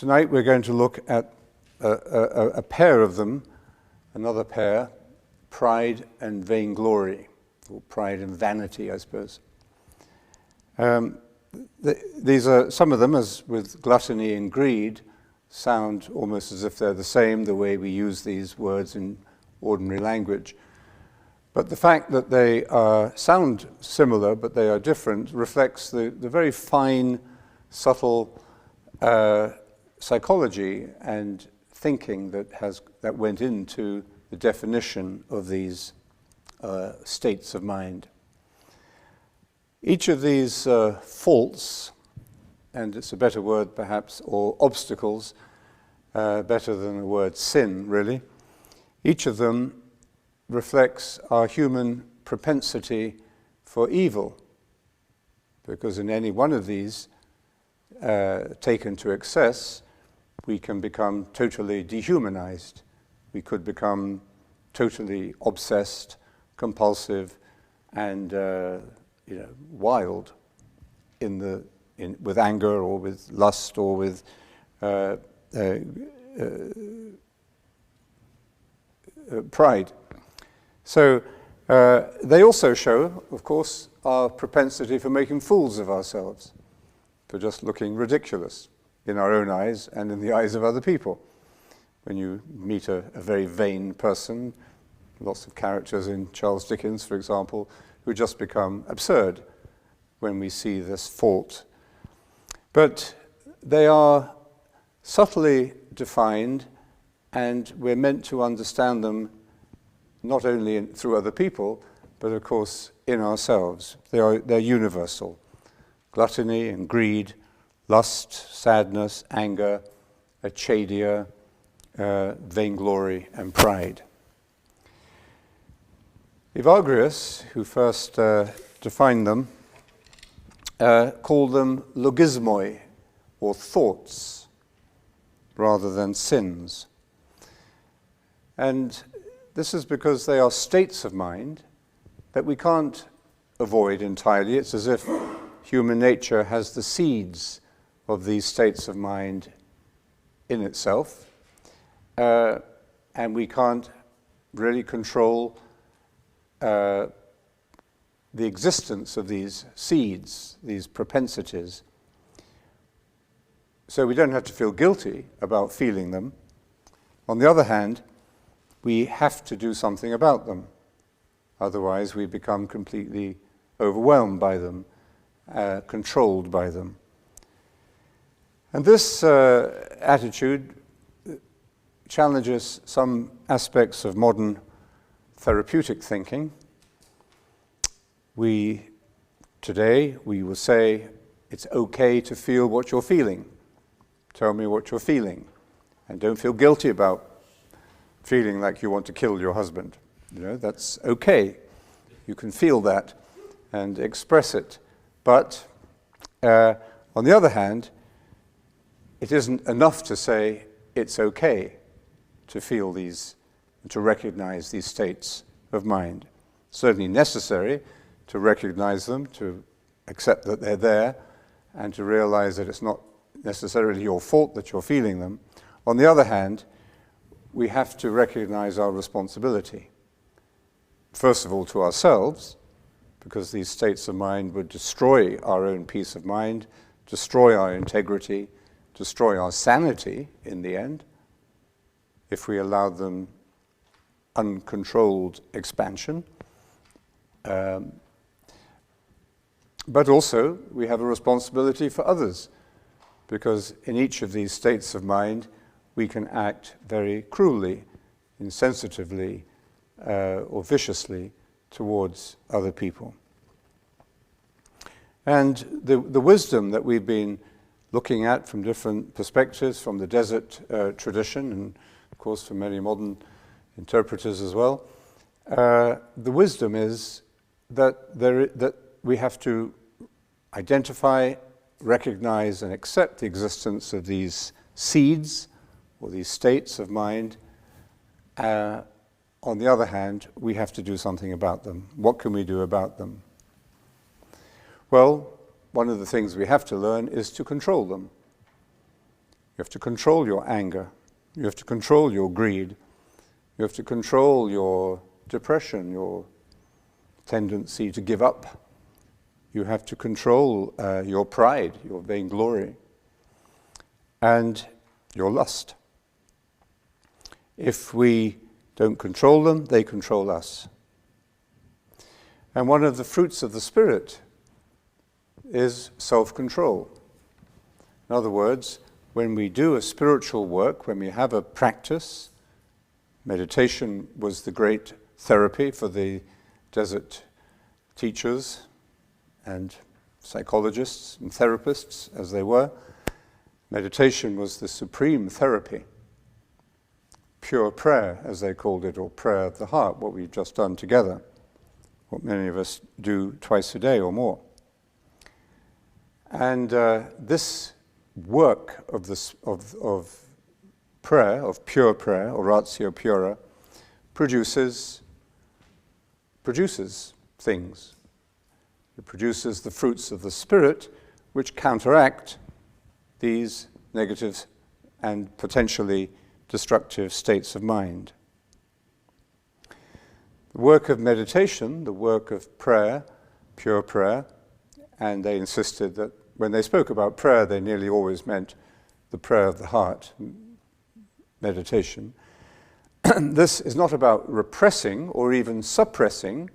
tonight we're going to look at a pair of them, another pair, pride and vainglory, or pride and vanity, I suppose. These are, some of them, as with gluttony and greed, sound almost as if they're the same, the way we use these words in ordinary language. But the fact that they sound similar, but they are different, reflects the very fine, subtle psychology and thinking that went into the definition of these states of mind. Each of these faults, and it's a better word perhaps, or obstacles, better than the word sin, really, each of them reflects our human propensity for evil, because in any one of these, taken to excess, we can become totally dehumanized. We could become totally obsessed, compulsive, and wild with anger or with lust or with pride. So they also show, of course, our propensity for making fools of ourselves, for just looking ridiculous in our own eyes and in the eyes of other people. When you meet a very vain person, lots of characters in Charles Dickens, for example, who just become absurd when we see this fault. But they are subtly defined, and we're meant to understand them not only through other people, but of course in ourselves. They're universal. Gluttony and greed, lust, sadness, anger, achadia, vainglory, and pride. Evagrius, who first defined them, called them logismoi, or thoughts, rather than sins. And this is because they are states of mind that we can't avoid entirely. It's as if human nature has the seeds of these states of mind in itself, and we can't really control the existence of these seeds, these propensities. So we don't have to feel guilty about feeling them. On the other hand, we have to do something about them. Otherwise, we become completely overwhelmed by them, controlled by them. And this attitude challenges some aspects of modern therapeutic thinking. Today, we will say, it's okay to feel what you're feeling. Tell me what you're feeling. And don't feel guilty about feeling like you want to kill your husband. That's okay. You can feel that and express it. But on the other hand, it isn't enough to say it's okay to feel these, to recognize these states of mind. It's certainly necessary to recognize them, to accept that they're there, and to realize that it's not necessarily your fault that you're feeling them. On the other hand, we have to recognize our responsibility. First of all, to ourselves, because these states of mind would destroy our own peace of mind, destroy our integrity, destroy our sanity in the end, if we allowed them uncontrolled expansion. But also, we have a responsibility for others, because in each of these states of mind, we can act very cruelly, insensitively, or viciously towards other people. And the wisdom that we've been looking at from different perspectives, from the desert tradition, and of course from many modern interpreters as well, the wisdom is that we have to identify, recognize, and accept the existence of these seeds, or these states of mind. On the other hand, we have to do something about them. What can we do about them? Well, one of the things we have to learn is to control them. have to control your anger. You have to control your greed. You have to control your depression, your tendency to give up. You have to control your pride, your vainglory, and your lust. If we don't control them, they control us. And one of the fruits of the Spirit is self-control. In other words, when we do a spiritual work, when we have a practice, meditation was the great therapy for the desert teachers and psychologists and therapists, as they were. Meditation was the supreme therapy. Pure prayer, as they called it, or prayer of the heart, what we've just done together, what many of us do twice a day or more. And this work of prayer, of pure prayer, oratio pura, produces things. It produces the fruits of the Spirit, which counteract these negative and potentially destructive states of mind. The work of meditation, the work of prayer, pure prayer, and they insisted that when they spoke about prayer, they nearly always meant the prayer of the heart, meditation. This is not about repressing or even suppressing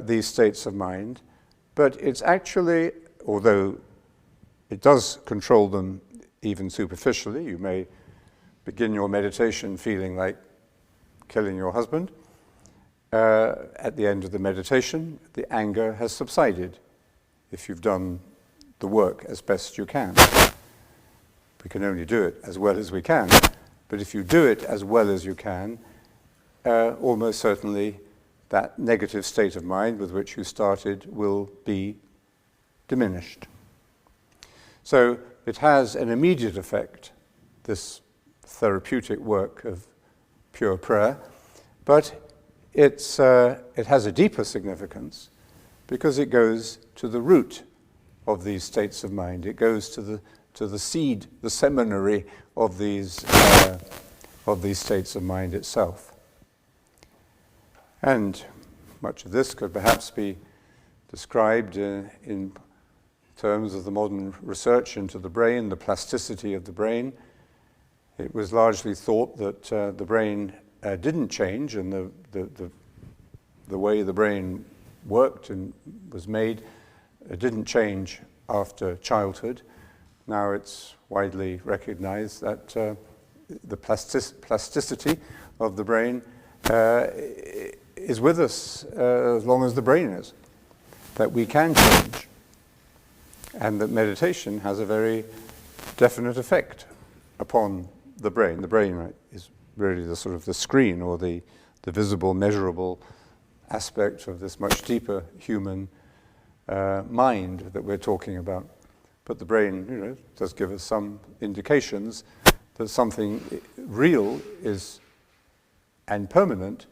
these states of mind, but it's actually, although it does control them even superficially, you may begin your meditation feeling like killing your husband. At the end of the meditation, the anger has subsided if you've done the work as best you can. We can only do it as well as we can, but if you do it as well as you can, almost certainly that negative state of mind with which you started will be diminished. So it has an immediate effect, this therapeutic work of pure prayer, but it has a deeper significance because it goes to the root of these states of mind. It goes to the seed, the seminary of these states of mind itself. And much of this could perhaps be described in terms of the modern research into the brain, the plasticity of the brain. It was largely thought that the brain didn't change, and the way the brain worked and was made didn't change after childhood. Now it's widely recognized that the plasticity of the brain is with us as long as the brain is, that we can change, and that meditation has a very definite effect upon the brain. The brain is really the sort of the screen or the visible, measurable aspect of this much deeper human mind that we're talking about. But the brain, does give us some indications that something real is and permanent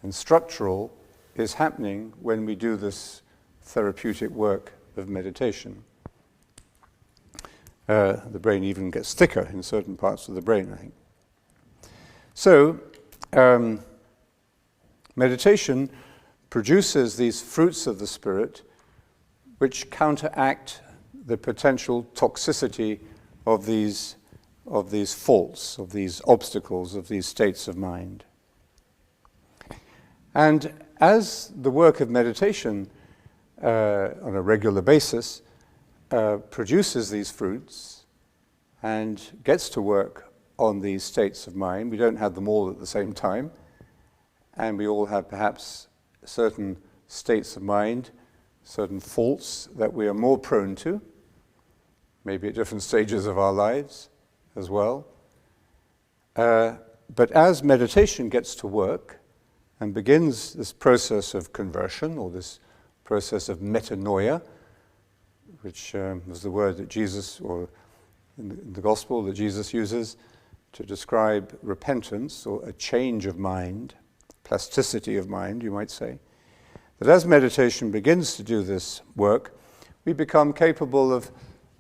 and structural is happening when we do this therapeutic work of meditation. The brain even gets thicker in certain parts of the brain, I think. So, meditation produces these fruits of the Spirit which counteract the potential toxicity of these faults, of these obstacles, of these states of mind. And as the work of meditation on a regular basis produces these fruits and gets to work on these states of mind, we don't have them all at the same time, and we all have perhaps certain states of mind, certain faults that we are more prone to, maybe at different stages of our lives as well. But as meditation gets to work and begins this process of conversion, or this process of metanoia, which was the word that Jesus, or in the gospel that Jesus uses to describe repentance, or a change of mind, plasticity of mind, you might say, that as meditation begins to do this work, we become capable of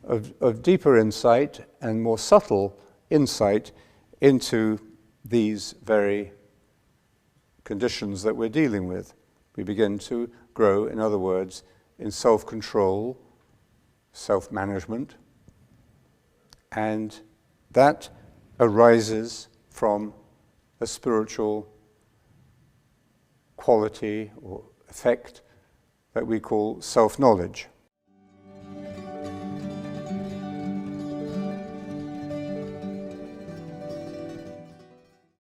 of deeper insight and more subtle insight into these very conditions that we're dealing with. We begin to grow, in other words, in self-control, self-management, and that arises from a spiritual quality or effect that we call self-knowledge.